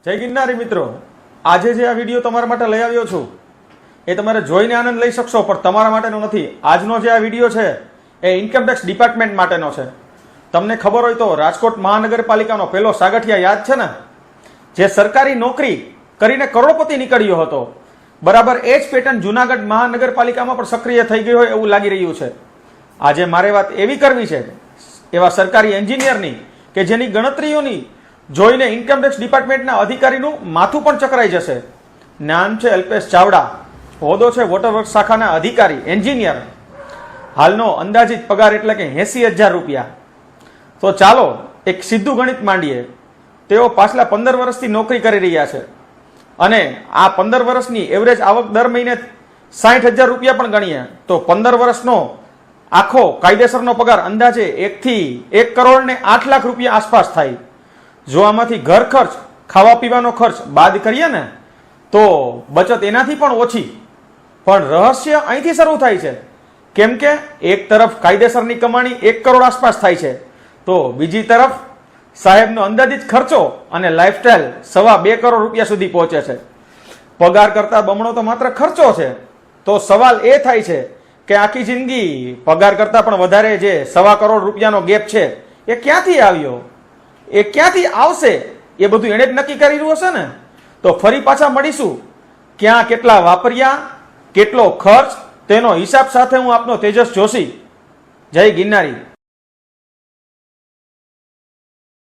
જય ગિરનારી મિત્રો, આજે જે આ વિડીયો તમારા માટે લઈ આવ્યો છું એ તમારે જોઈને આનંદ લઈ શકશો, પણ તમારા માટેનો નથી. આજનો જે આ વિડીયો છે એ ઇન્કમટેક્સ ડિપાર્ટમેન્ટ માટેનો છે. તમને ખબર હોય તો રાજકોટ મહાનગરપાલિકાનો પહેલો સાગઠિયા યાદ છે ને, જે સરકારી નોકરી કરીને કરોડપતિ નીકળ્યો હતો, બરાબર એ જ પેટર્ન જુનાગઢ મહાનગરપાલિકામાં પણ સક્રિય થઈ ગઈ હોય એવું લાગી રહ્યું છે. આજે મારે વાત એવી કરવી છે એવા સરકારી એન્જિનિયરની કે જેની ગણતરીઓની જોઈને ઇન્કમટેક્સ ડિપાર્ટમેન્ટના અધિકારીનું માથું પણ ચકરાઈ જશે. નામ છે અલ્પેશ ચાવડા, હોદ્દો છે વોટરવર્ક શાખાના અધિકારી એન્જિનિયર. હાલનો અંદાજિત પગાર એટલે કે 80,000 રૂપિયા. તો ચાલો એક સીધું ગણિત માંડીએ. તેઓ પાછલા 15 વર્ષથી નોકરી કરી રહ્યા છે અને આ 15 વર્ષની એવરેજ આવક દર મહિને 60,000 રૂપિયા પણ ગણીએ તો 15 વર્ષનો આખો કાયદેસરનો પગાર અંદાજે 1 કરોડ ને 8 લાખ રૂપિયા આસપાસ થાય. જો આમાંથી ઘર ખર્ચ, ખાવા પીવાનો ખર્ચ બાદ કરીએ ને તો બચત એનાથી પણ ઓછી. પણ રહસ્ય અહીંથી શરૂ થાય છે, કેમ કે એક તરફ કાયદેસરની કમાણી 1 કરોડ આસપાસ થાય છે, તો બીજી તરફ સાહેબનો અંદાજિત ખર્ચો અને લાઈફસ્ટાઈલ 2.25 કરોડ રૂપિયા સુધી પહોંચે છે. પગાર કરતા બમણો તો માત્ર ખર્ચો છે. તો સવાલ એ થાય છે કે આખી જિંદગી પગાર કરતા પણ વધારે જે 2.25 કરોડ રૂપિયાનો ગેપ છે એ ક્યાંથી આવ્યો, એ ક્યાંથી આવશે, એ બધું એણે જ નક્કી કર્યું હશે ને. તો ફરી પાછા મળીશું. ક્યાં કેટલા વાપર્યા, કેટલો ખર્ચ, તેનો હિસાબ સાથે હું આપનો તેજસ જોશી. જય ગિરનારી.